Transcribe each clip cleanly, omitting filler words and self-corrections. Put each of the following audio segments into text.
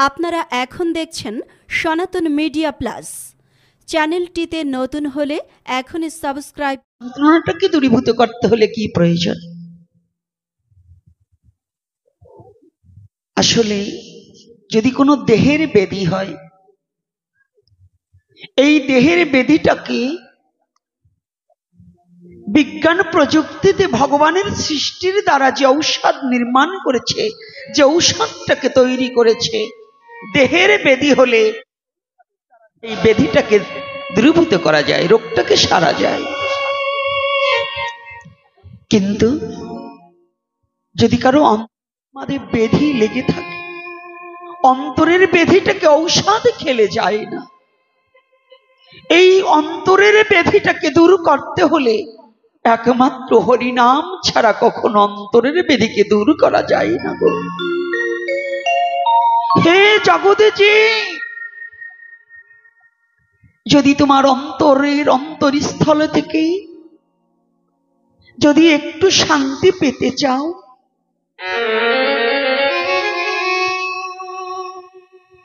আপনারা এখন দেখছেন সনাতন মিডিয়া প্লাস। চ্যানেলটিতে নতুন হলে এখনই সাবস্ক্রাইব। যন্ত্রণাটাকে দূরীভূত করতে হলে কি প্রয়োজন? আসলে যদি কোনো দেহের ব্যাধি হয়, এই দেহের ব্যাধিটাকে বিজ্ঞান প্রযুক্তিতে ভগবানের সৃষ্টির দ্বারা যে ঔষধ নির্মাণ করেছে, যে ঔষধটাকে তৈরি করেছে, দেহের ব্যাধি হলে এই ব্যাধিটাকে দূরীভূত করা যায়, রোগটাকে সারা যায়। কিন্তু যদি কারো আমাদের ব্যাধি লেগে থাকে, অন্তরের ব্যাধিটাকে ঔষধ খেলে যায় না। এই অন্তরের ব্যাধিটাকে দূর করতে হলে একমাত্র হরিনাম ছাড়া কখনো অন্তরের ব্যাধিকে দূর করা যায় না গো। হে জগতেজি, যদি তোমার অন্তরের অন্তরস্থল থেকে যদি একটু শান্তি পেতে চাও,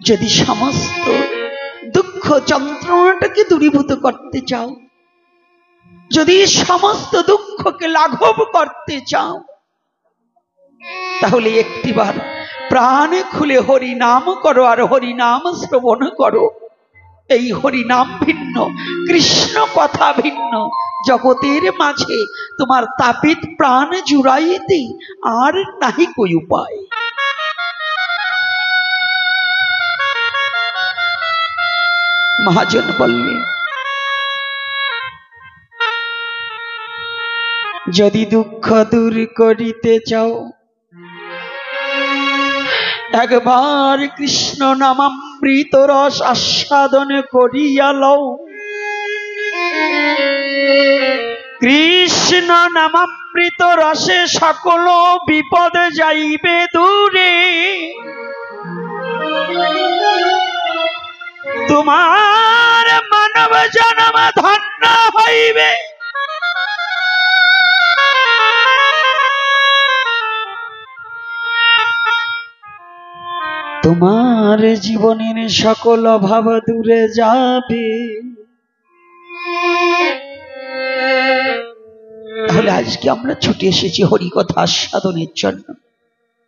যদি সমস্ত দুঃখ যন্ত্রণাটাকে দূরীভূত করতে চাও, যদি সমস্ত দুঃখকে লাঘব করতে চাও, তাহলে একটিবার প্রাণে খুলে হরি নাম করো আর হরি নাম শ্রবণ করো। এই হরি নাম ভিন্ন, কৃষ্ণ কথা ভিন্ন। জগতের মাঝে তোমার তাপিত প্রাণ জুড়াইতে আর নাহি কই উপায়। মহাজন বললেন, যদি দুঃখ দূর করিতে চাও, একবার কৃষ্ণ নামামৃত রস আস্বাদন করিয়া লও। কৃষ্ণ নামামৃত রসে সকল বিপদ যাইবে দূরে। তোমার মানব জন্ম ধন্য হইবে। তোমার জীবনের সকল অভাব দূরে যাবে। তাহলে আজকে আমরা ছুটে এসেছি হরিকথা আস্বাদনের জন্য,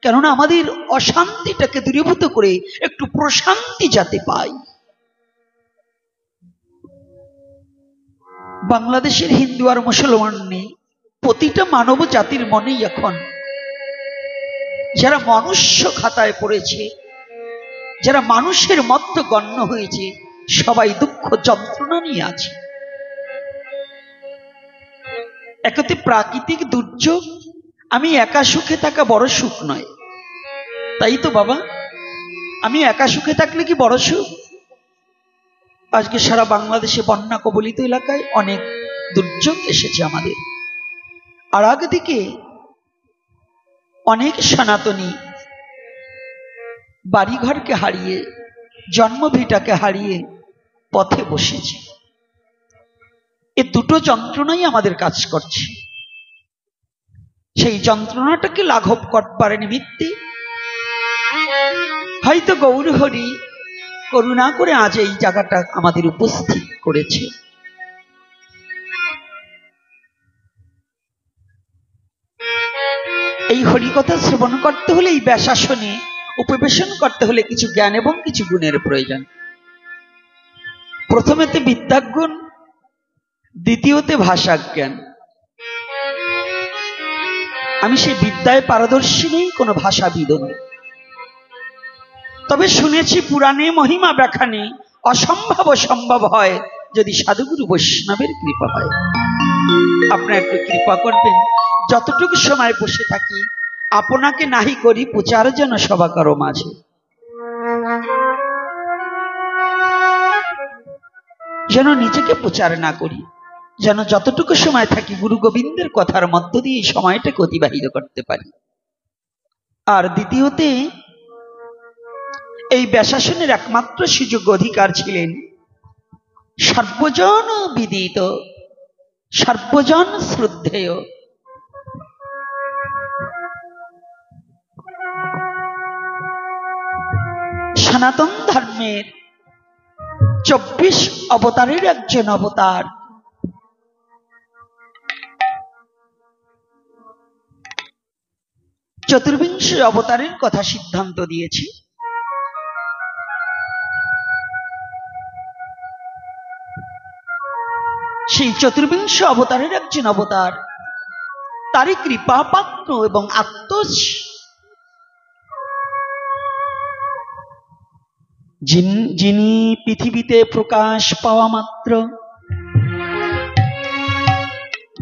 কেননা আমাদের অশান্তিটাকে দূরীভূত করে একটু প্রশান্তি যাতে পাই। বাংলাদেশের হিন্দু আর মুসলমান নেই, প্রতিটা মানব জাতির মনেই এখন যারা মনুষ্য খাতায় পড়েছে, যারা মানুষের মধ্যে গণ্য হয়েছে, সবাই দুঃখ যন্ত্রণা নিয়ে আছে। একতে প্রাকৃতিক দুর্যোগ, আমি একা সুখে থাকা বড় সুখ নয়, তাই তো বাবা? আমি একা সুখে থাকলে কি বড় সুখ? আজকে সারা বাংলাদেশে বন্যা কবলিত এলাকায় অনেক দুর্যোগ এসেছে আমাদের, আর একদিকে অনেক সনাতনী বাড়িঘরকে হারিয়ে, জন্মভিটাকে হারিয়ে পথে বসেছে। এ দুটো যন্ত্রণাই আমাদের কাজ করছে। সেই যন্ত্রণাটাকে লাঘব করবার নিমিত্তে হয়তো গৌরহরি করুণা করে আজ এই জায়গাটা আমাদের উপস্থিত করেছে। এই হরিকথা শ্রবণ করতে হলে, এই ব্যাসাসনে উপবেশন করতে হলে কিছু জ্ঞান এবং কিছু গুণের প্রয়োজন। প্রথমেতে বিদ্যাগুণ, দ্বিতীয়তে ভাষা জ্ঞান। আমি সেই বিদ্যায় পারদর্শী নেই, কোনো ভাষাবিদ নই, তবে শুনেছি পুরাণে মহিমা ব্যাখ্যানে অসম্ভব সম্ভব হয় যদি সাধুগুরু বৈষ্ণবের কৃপা হয়। আপনারা একটু কৃপা করবেন, যতটুকু সময় বসে থাকি আপনাকে নাহি করি প্রচার যেন সভা করো মাঝে। যেন নিজেকে প্রচার না করি, যেন যতটুকু সময় থাকি গুরু গোবিন্দের কথার মধ্য দিয়ে এই সময়টাকে অতিবাহিত করতে পারি। আর দ্বিতীয়তে, এই ব্যাসাসনের একমাত্র সুযোগ অধিকার ছিলেন সর্বজন বিদিত, সর্বজন শ্রদ্ধেয় সনাতন ধর্মের 24 অবতারের একজন অবতার। চতুর্বিংশ অবতারের কথা সিদ্ধান্ত দিয়েছি। সেই চতুর্বিংশ অবতারের একজন অবতার, তারই কৃপা পাত্র এবং আত্মজ যিনি পৃথিবীতে প্রকাশ পাওয়া মাত্র,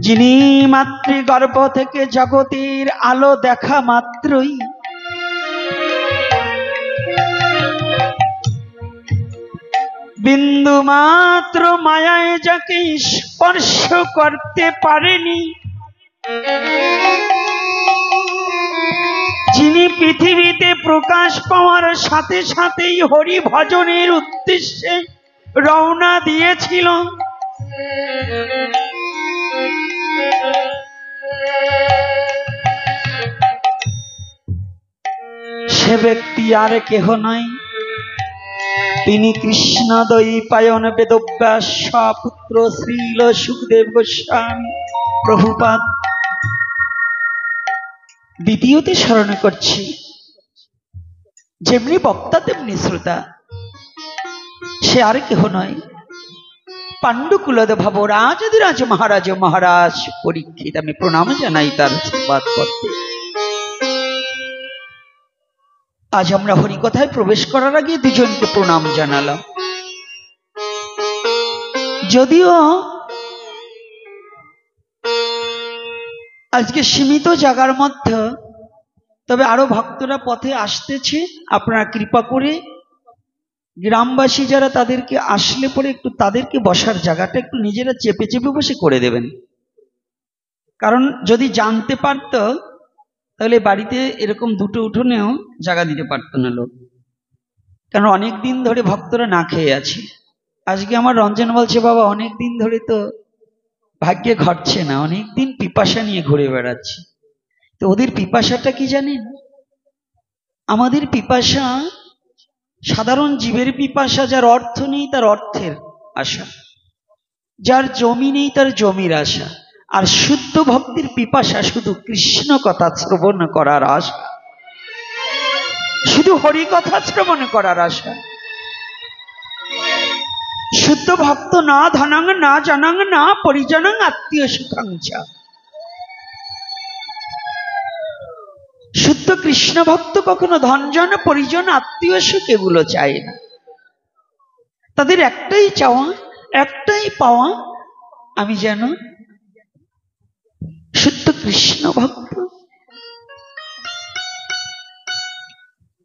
যিনি মাতৃগর্ভ থেকে জগতের আলো দেখা মাত্রই বিন্দু মাত্র মায়ায় যাকে স্পর্শ করতে পারেনি, যিনি পৃথিবীতে প্রকাশ পাওয়ার সাথে সাথেই হরি ভজনের উদ্দেশ্যে রওনা দিয়েছিল, সে ব্যক্তি আর কেহ নয়, তিনি কৃষ্ণ দ্বৈপায়ন বেদব্যাস পুত্র শ্রীল সুখদেব গোস্বামী প্রভুপাদ। দ্বিতীয়তে স্মরণ করছি, যেমনি বক্তা তেমনি শ্রোতা, সে আর কেহ নয়, পাণ্ডুকুলদ ভাব রাজাধিরাজ মহারাজ মহারাজ পরীক্ষিত। আমি প্রণাম জানাই তার আশীর্বাদ করতে। আজ আমরা হরিকথায় প্রবেশ করার আগে দুজনকে প্রণাম জানালাম। যদিও আজকে সীমিত জায়গার মধ্যে, তবে আরো ভক্তরা পথে আসতেছে, আপনারা কৃপা করে গ্রামবাসী যারা তাদেরকে আসলে পরে একটু তাদেরকে বসার জায়গাটা একটু নিজেরা চেপে চেপে বসে করে দেবেন। কারণ যদি জানতে পারতো তাহলে বাড়িতে এরকম দুটো উঠোনেও জায়গা দিতে পারতো না লোক। কারণ অনেক দিন ধরে ভক্তরা না খেয়ে আছে। আজকে আমার রঞ্জন বলছে, বাবা অনেক দিন ধরে তো ভাগ্যে ঘটছে না, অনেক দিন পিপাসা নিয়ে ঘুরে বেড়াচ্ছে। তো ওদের পিপাসাটা কি জানেন? আমাদের পিপাসা সাধারণ জীবের পিপাসা, যার অর্থ নেই তার অর্থের আশা, যার জমি নেই তার জমির আশা। আর শুদ্ধ ভক্তির পিপাসা শুধু কৃষ্ণ কথা শ্রবণ করার আশা, শুধু হরি কথা শ্রবণ করার আশা। শুদ্ধ ভক্ত না ধনাং না জনাং না পরিজনাং আত্মীয় সুখাংচা। শুদ্ধ কৃষ্ণ ভক্ত কখনো ধনজন পরিজন আত্মীয় সুখ এগুলো চায় না। তাদের একটাই চাওয়া, একটাই পাওয়া, আমি যেন শুদ্ধ কৃষ্ণ ভক্ত।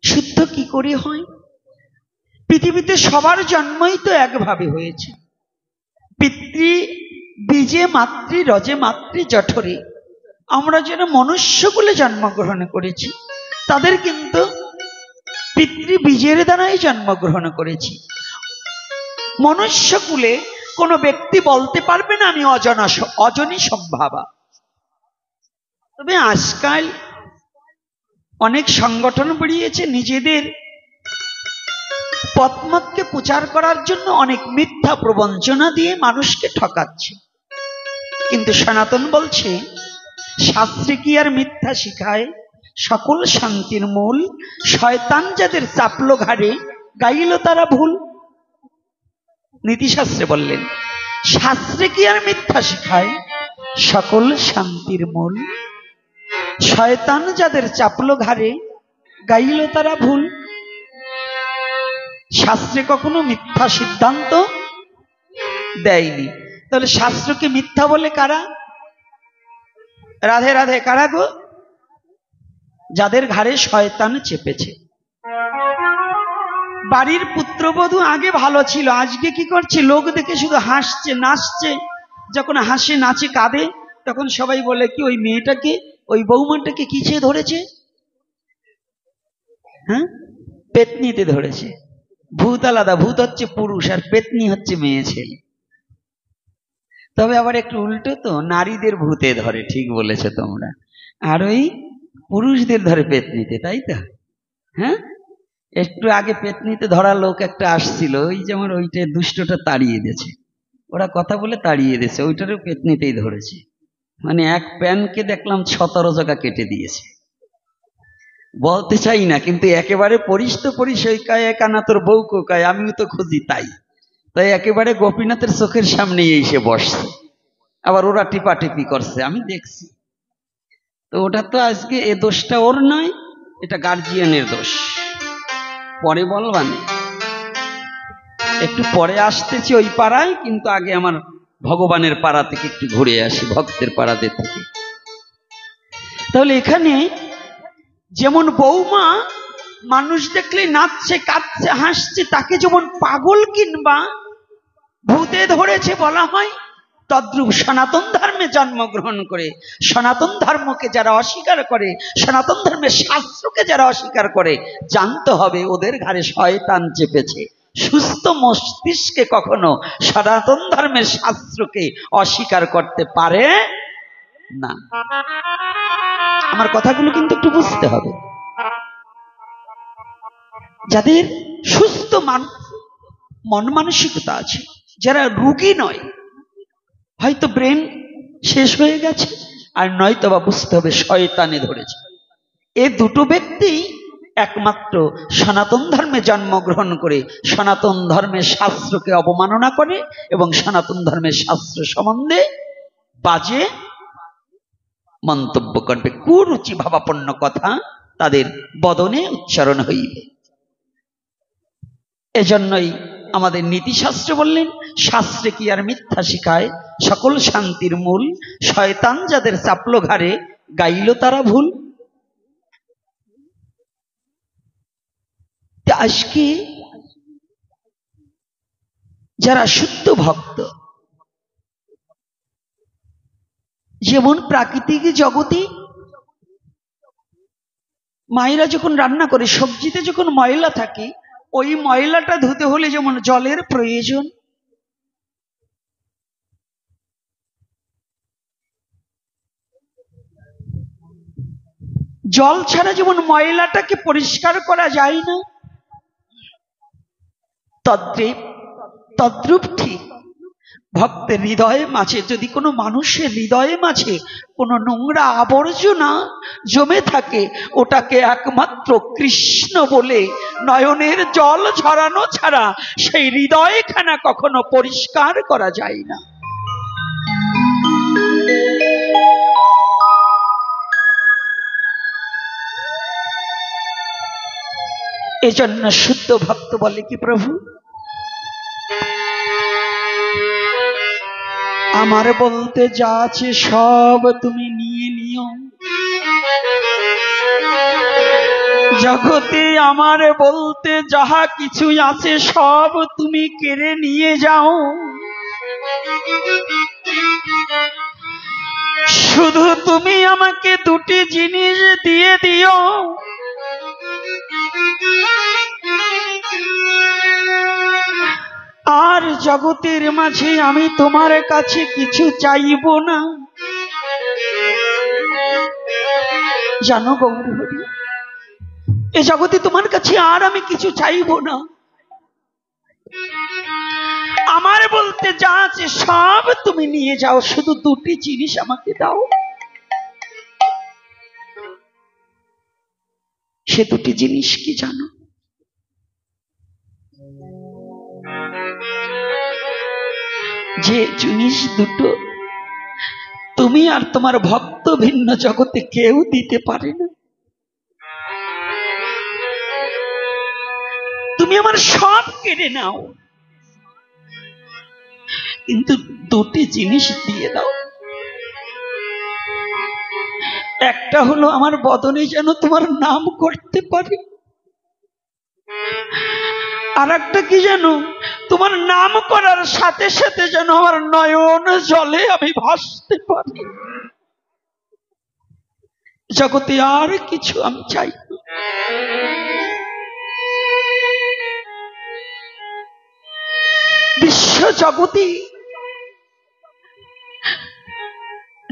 শুদ্ধ কি করে হয়? পৃথিবীতে সবার জন্মই তো একভাবে হয়েছে। পিতৃ বীজে মাতৃ রজে মাতৃ জঠরে আমরা যেন মনুষ্যকুলে জন্মগ্রহণ করেছি, তাদের কিন্তু পিতৃ বীজের দ্বারাই জন্মগ্রহণ করেছি। মনুষ্যকুলে কোনো ব্যক্তি বলতে পারবে না আমি অজনী সম্ভাবা। তবে আজকাল অনেক সংগঠন বেরিয়েছে, নিজেদের পথমতকে প্রচার করার জন্য অনেক মিথ্যা প্রবঞ্চনা দিয়ে মানুষকে ঠকাচ্ছে। কিন্তু সনাতন বলছে, শাস্ত্রে কি আর মিথ্যা শিখায়? সকল শান্তির মূল, শয়তান যাদের চাপলো ঘাড়ে গাইল তারা ভুল। নীতিশাস্ত্রে বললেন, শাস্ত্রে কি আর মিথ্যা শিখায়? সকল শান্তির মূল, শয়তান যাদের চাপলো ঘাড়ে গাইল তারা ভুল। শাস্ত্রে কখনো মিথ্যা সিদ্ধান্ত দেয়নি। তাহলে শাস্ত্রকে মিথ্যা বলে কারা? রাধে রাধে, কারা গো? যাদের ঘাড়ে শয়তান চেপেছে। বাড়ির পুত্রবধূ আগে ভালো ছিল, আজকে কি করছে? লোক দেখে শুধু হাসছে নাচছে। যখন হাসে নাচে কাঁদে তখন সবাই বলে কি ওই মেয়েটাকে, ওই বৌমাটাকে কিছে ধরেছে? হ্যাঁ, পেতনিতে ধরেছে। ভূত আলাদা, ভূত হচ্ছে পুরুষ আর পেতনি হচ্ছে মেয়ে ছেলে। তবে আবার একটু উল্টো তো, নারীদের ভূতে ধরে, ঠিক বলেছো তোমরা, আর ওই পুরুষদের ধরে পেতনিতে, তাই তো? হ্যাঁ, একটু আগে পেতনিতে ধরা লোক একটা আসছিল, ওই যে আমার ওইটা দুষ্টটা তাড়িয়ে দিয়েছে, ওরা কথা বলে তাড়িয়ে দিয়েছে, ওইটারও পেতনিতেই ধরেছে। মানে এক প্যানকে দেখলাম 17 জায়গা কেটে দিয়েছে। বলতে চাই না, কিন্তু একেবারে পড়িস তো পড়িস, ওই কায় কানা তোর বউ কোকায়, আমিও তো খুঁজি তাই। তাই একেবারে গোপীনাথের চোখের সামনেই এসে বসছে, আবার ওরা টিপাটিপি করছে, আমি দেখছি। তো ওটা তো আজকে এ দোষটা ওর নয়, এটা গার্জিয়ানের দোষ। পরে বলবানে, একটু পরে আসতেছি ওই পাড়ায়, কিন্তু আগে আমার ভগবানের পাড়া থেকে একটু ঘুরে আসি, ভক্তের পাড়াতে থেকে। তাহলে এখানে যেমন বৌমা মানুষ দেখলে নাচছে, কাঁদছে, হাসছে, তাকে যেমন পাগল কিংবা ভূতে ধরেছে বলা হয়, তদ্রূপ সনাতন ধর্মে জন্মগ্রহণ করে সনাতন ধর্মকে যারা অস্বীকার করে, সনাতন ধর্মের শাস্ত্রকে যারা অস্বীকার করে, জানতে হবে ওদের ঘাড়ে শয়তান চেপেছে। সুস্থ মস্তিষ্কে কখনো সনাতন ধর্মের শাস্ত্রকে অস্বীকার করতে পারে না। আমার কথাগুলো কিন্তু একটু বুঝতে হবে। যাদের সুস্থ মন মানসিকতা আছে, যারা রোগী নয়, হয়তো ব্রেন শেষ হয়ে গেছে, আর নয়তো বা বুঝতে হবে শয়তানে ধরেছে। এ দুটো ব্যক্তি একমাত্র সনাতন ধর্মে জন্মগ্রহণ করে সনাতন ধর্মের শাস্ত্রকে অবমাননা করে এবং সনাতন ধর্মের শাস্ত্র সম্বন্ধে বাজে মন্তব্য করবে, কুরুচি ভাবাপন্ন কথা তাদের বদনে উচ্চারণ হইবে। এজন্যই আমাদের নীতিশাস্ত্র বললেন, শাস্ত্রে কি আর মিথ্যা শিখায়, সকল শান্তির মূল, শয়তান যাদের চাপলো ঘাড়ে, গাইল তারা ভুল। আজকে যারা শুদ্ধ ভক্ত, যেমন প্রাকৃতিক জগতে মায়েরা যখন রান্না করে, সবজিতে যখন ময়লা থাকে, ওই ময়লাটা ধুতে হলে যেমন জলের প্রয়োজন, জল ছাড়া যেমন ময়লাটাকে পরিষ্কার করা যায় না, তদ্রূপ ঠিক ভক্তের হৃদয়ে মাঝে যদি কোনো মানুষের হৃদয়ে মাঝে কোনো নোংরা আবর্জনা জমে থাকে, ওটাকে একমাত্র কৃষ্ণ বলে নয়নের জল ঝরানো ছাড়া সেই হৃদয়খানা কখনো পরিষ্কার করা যায় না। এজন্য শুদ্ধ ভক্ত বলে কি, প্রভু আমার বলতে যা আছে সব তুমি নিয়ে নিও, জগতে আমার বলতে যাহা কিছু আছে সব তুমি কেড়ে নিয়ে যাও, শুধু তুমি আমাকে দুটি জিনিস দিয়ে দিও, আর জগতের মাঝে আমি তোমার কাছে কিছু চাইব না। জানো গৌরহরি, এ জগতে তোমার কাছে আর আমি কিছু চাইব না, আমার বলতে যা আছে সব তুমি নিয়ে যাও, শুধু দুটি জিনিস আমাকে দাও। সে দুটি জিনিস কি জানো? যে জিনিস দুটো তুমি আর তোমার ভক্ত ভিন্ন জগতে কেউ দিতে পারে না। তুমি আমার সব কেড়ে নাও, কিন্তু দুটি জিনিস দিয়ে দাও। একটা হলো আমার বদনে যেন তোমার নাম করতে পারি, আর একটা কি জানো, তোমার নাম করার সাথে সাথে যেন আমার নয়ন জলে আমি ভাসতে পারি। জগতে আর কিছু আমি চাই না। বিশ্ব জগতে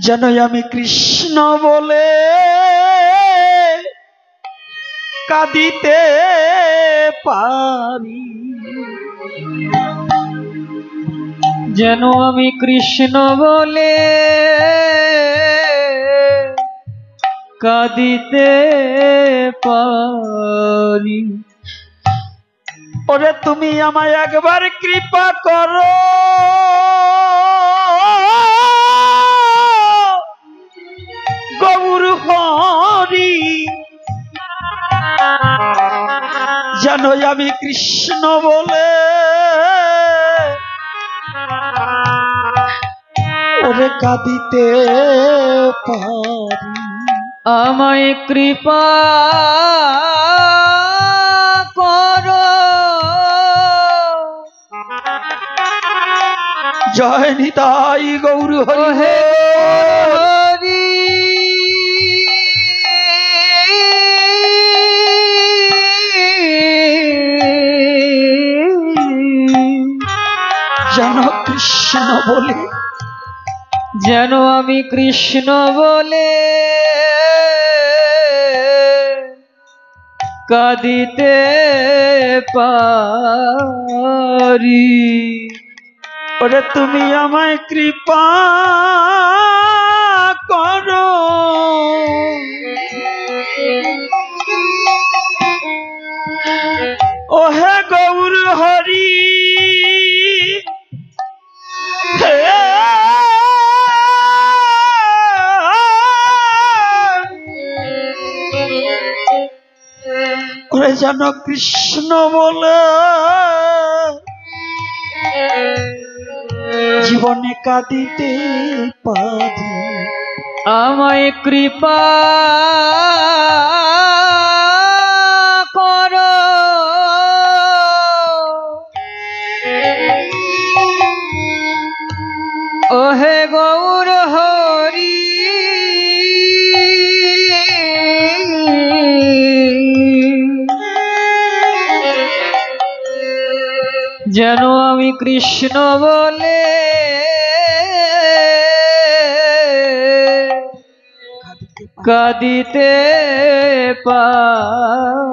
যেন আমি কৃষ্ণ বলে কাঁদিতে পারি। যেন আমি কৃষ্ণ বলে কাঁদিতে পারি। ওরে তুমি আমায় একবার কৃপা করো, গৌর হরি, যেন আমি কৃষ্ণ বলে ওরে কাঁদিতে পারি। আমায় কৃপা করো। জয় নিতাই গৌর হরি হরি। যেন কৃষ্ণ বলে, যেন আমি কৃষ্ণ বলে কাঁদিতে পারি। ওরে তুমি আমায় কৃপা করো, ও হে গৌর হরি, ওরে যেন কৃষ্ণ বলে জীবনে কাঁদিতে পারি। আমায় কৃপা করো। ওহে গৌর হরি, যেন আমি কৃষ্ণ বলে কাঁদিতে পারি।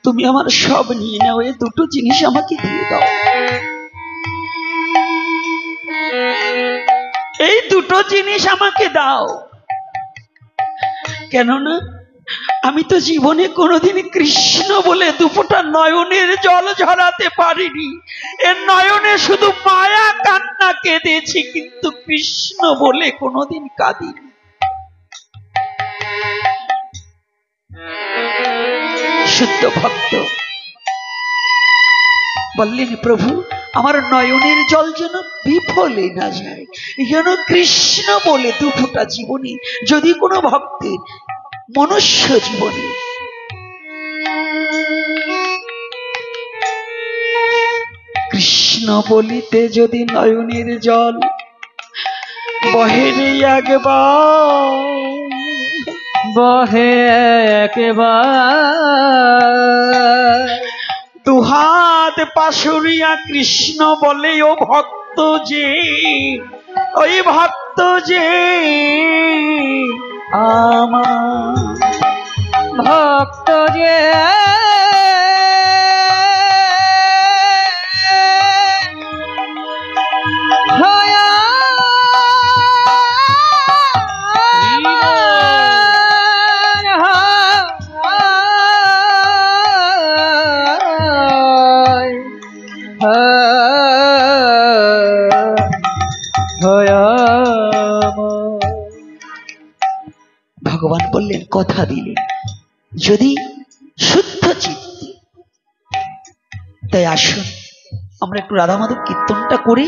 তুমি আমার সব নিয়ে নাও, এই দুটো জিনিস আমাকে দিয়ে দাও, এই দুটো জিনিস আমাকে দাও। কেননা আমি তো জীবনে কোনোদিন কৃষ্ণ বলে দুফোঁটা নয়নের জল ঝরাতে পারিনি। এর নয়নে শুধু মায়া কান্না কেঁদেছি, কিন্তু কৃষ্ণ বলে কোনোদিন কাঁদিনি। শুদ্ধ ভক্ত বললেন, প্রভু আমার নয়নের জল যেন বিফলে না যায়, যেন কৃষ্ণ বলে দুফোঁটা জীবনে যদি কোনো ভক্তের মনুষ্য জীবনে কৃষ্ণ বলিতে যদি নয়নের জল বহে রে একবার, বহে একবার, দুহাত পাশুরিয়া কৃষ্ণ বলে ও ভক্ত যে, ওই ভক্ত যে আমার ভক্ত যে ভগবান বললেন, কথা দিলেন যদি শুদ্ধ চিত্তে। তাই আসুন আমরা একটু রাধা মাধব কীর্তনটা করি,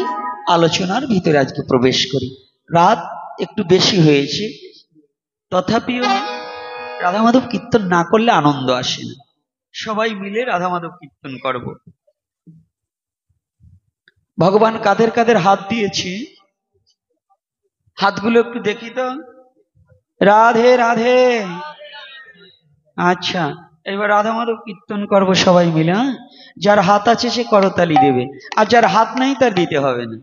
আলোচনার ভিতরে আজকে প্রবেশ করি। রাত একটু বেশি হয়েছে, তথাপিও রাধা মাধব কীর্তন না করলে আনন্দ আসে না। সবাই মিলে রাধা মাধব কীর্তন করব। ভগবান কাদের কাদের হাত দিয়েছে, হাতগুলো একটু দেখি তো। রাধে রাধে। আচ্ছা, এবার রাধা মাধব কীর্তন করবো সবাই মিলে। হ্যাঁ, যার হাত আছে সে করতালি দেবে, আর যার হাত নেই তার দিতে হবে না।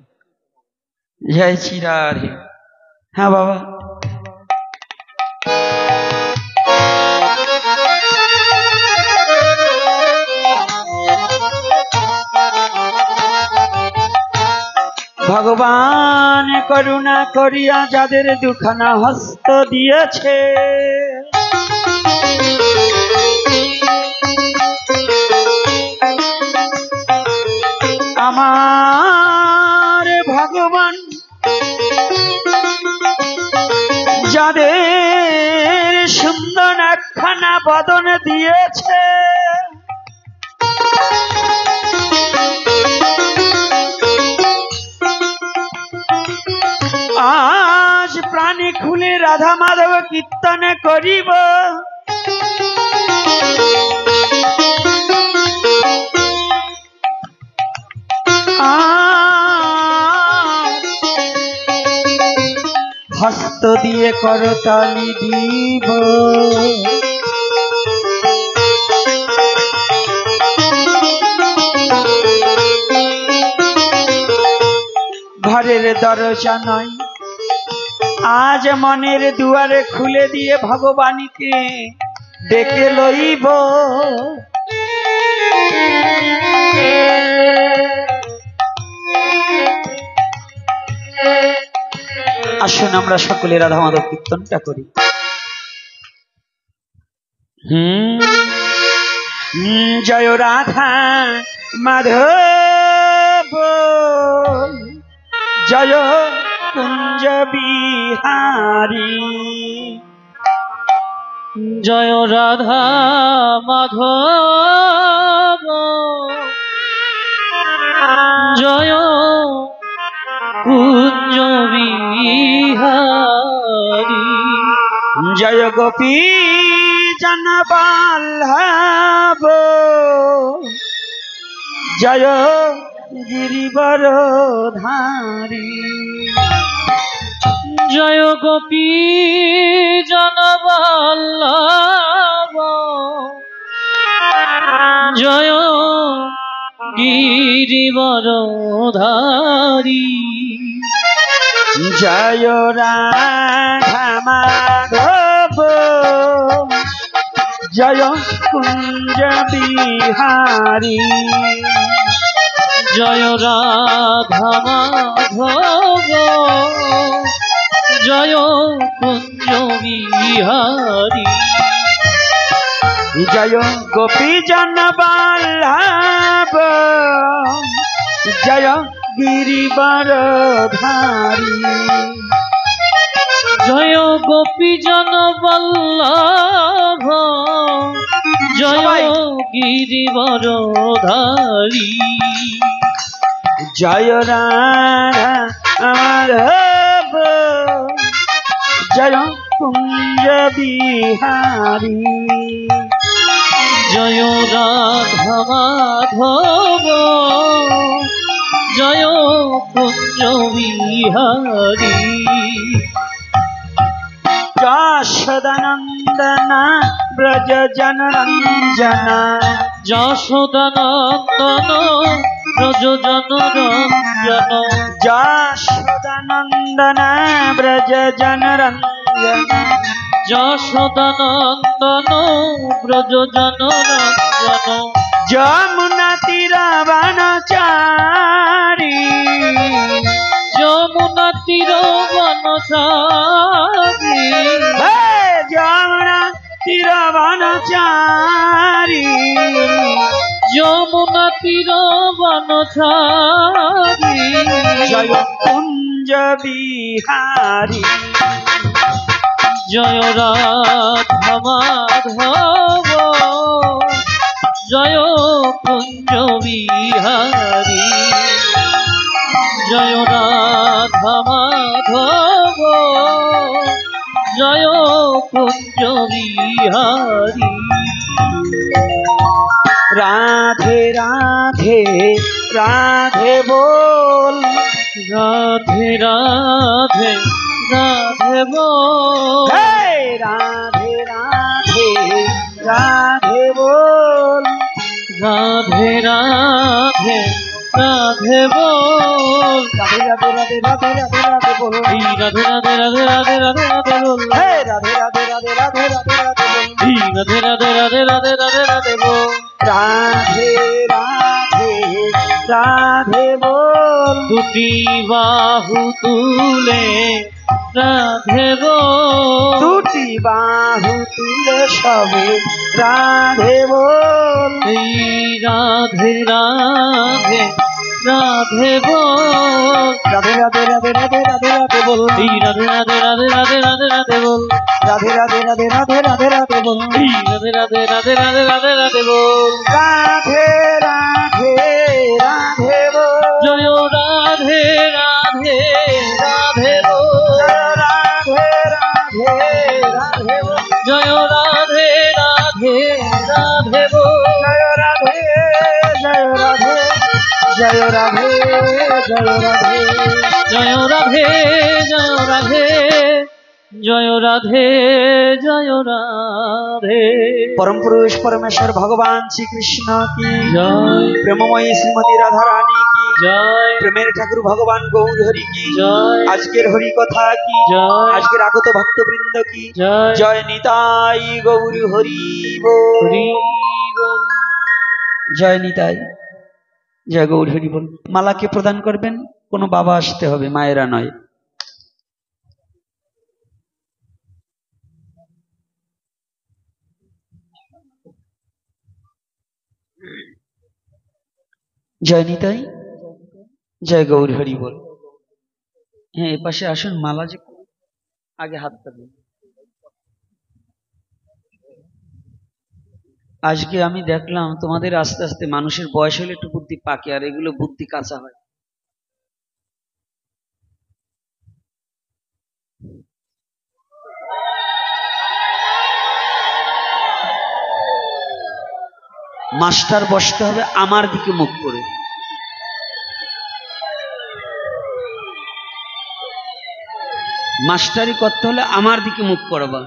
জয় শ্রী রাধে। হ্যাঁ বাবা। ভগবান করুণা করিয়া যাদের দুখানা হস্ত দিয়েছে, আমার ভগবান যাদের সুন্দর একখানা বদন দিয়েছে, আজ প্রাণী খুলে রাধা মাধব কীর্তন করিব। হস্ত দিয়ে করতালি দিব, ঘরের দরজা নয় আজ মনের দুয়ারে খুলে দিয়ে ভগবানকে ডেকে লইব। আসুন আমরা সকলে রাধা মাধব কীর্তনটা করি। জয় রাধা মাধব, জয় কুঞ্জ বিহারী, জয় রাধা মাধব, জয় কুঞ্জ বিহারী, জয় গোপী জন বল্লভ, জয় গিরিবরধারী, জয় গোপী জন বল্লভ, জয় গিরিবরধারী, জয় রাধা মাধব, জয় কুঞ্জ বিহারী, জয় রাধা মাধব, জয় কুঞ্জ বিহারী, জয় গোপী জন বল্লভ, জয় গিরিবরধারী, জয় গোপী জন বল্লভ, জয় গিরিবরধারী, জয় রাধা মাধব, জয় কুঞ্জ বিহারী, জয় রাধা মাধব, জয় কুঞ্জ বিহারী, যশোদানন্দন ব্রজ জনরঞ্জন, যশোদানন্দন ব্রজ জনরঞ্জন, যশোদানন্দন ব্রজ জনরঞ্জন, যশোদানন্দন ব্রজ জনরঞ্জন, যমুনা তীর বনচারী, যমুনা তীর বনচারী, যমুনা তীর বনচারী, যমুনা তীর বনচারী, জয় কুঞ্জ বিহারী, জয় রাধা মাধব, জয় কুঞ্জ বিহারী, জয় রাধা মাধব, জয় কুঞ্জ বিহারী, রাধে রাধে রাধে बोल, রাধে রাধে রাধে बोल, हे राधे राधे राधे बोल, রাধে রাধে রাধে बोल, राधे राधे राधे राधे राधे राधे बोल, এই রাধে রাধে রাধে রাধে রাধে রাধে बोल, हे राधे राधे राधे राधे राधे राधे बोल, এই রাধে রাধে রাধে রাধে রাধে রাধে बोल, राधे राधे राधे बोल, দুধ দুটি বাহু তুলে রাধে বল, দুটি বাহু তুলে সবে রাধে বল, এই রাধে রাধে রাধে বল, রাধে রাধে রাধে রাধে রাধে রাধে বল, এই রাধে রাধে রাধে রাধে রাধে রাধে বল, রাধে রাধে রাধে রাধে রাধে রাধে বল, এই রাধে রাধে রাধে রাধে রাধে রাধে বল, রাধে রাধে রাধে বল, জয় রাধে রাধে রাধে বল, রাধে রাধে রাধে বল, জয় রাধে রাধে রাধে বল, জয় রাধে জয় রাধে জয় রাধে জয় রাধে, জয় রাধে জয় রাধে জয় রাধে জয় রাধে। পরম পুরুষ পরমেশ্বর ভগবান শ্রীকৃষ্ণ কি জয় প্রেমময়ী শ্রীমতী রাধা রানী কি জয় প্রেমের ঠাকুর ভগবান গৌর হরি কি জয় আজকের হরি কথা কি জয় আজকের আগত ভক্তবৃন্দ কি জয় জয় নিতাই গৌর হরি বল, হরি বল। জয় নিতাই জয় গৌর হরি বল। মালাকে প্রদান করবেন, কোনো বাবা আসতে হবে, মায়েরা নয়। জয় নিতাই জয় গৌর হরি বল। হ্যাঁ, এপাশে আসুন, মালা যে আগে হাতটা দিন। আজকে আমি দেখলাম তোমাদের আস্তে আস্তে মানুষের বয়স হলে একটু বুদ্ধি পাকে, আর এগুলো বুদ্ধি কাঁচা হয়। মাস্টার বসতে হবে আমার দিকে মুখ করে, মাস্টারি করতে হলে আমার দিকে মুখ করবা।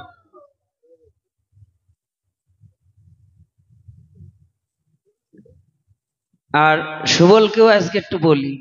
আর সুবলকেও আজকে একটু বলি,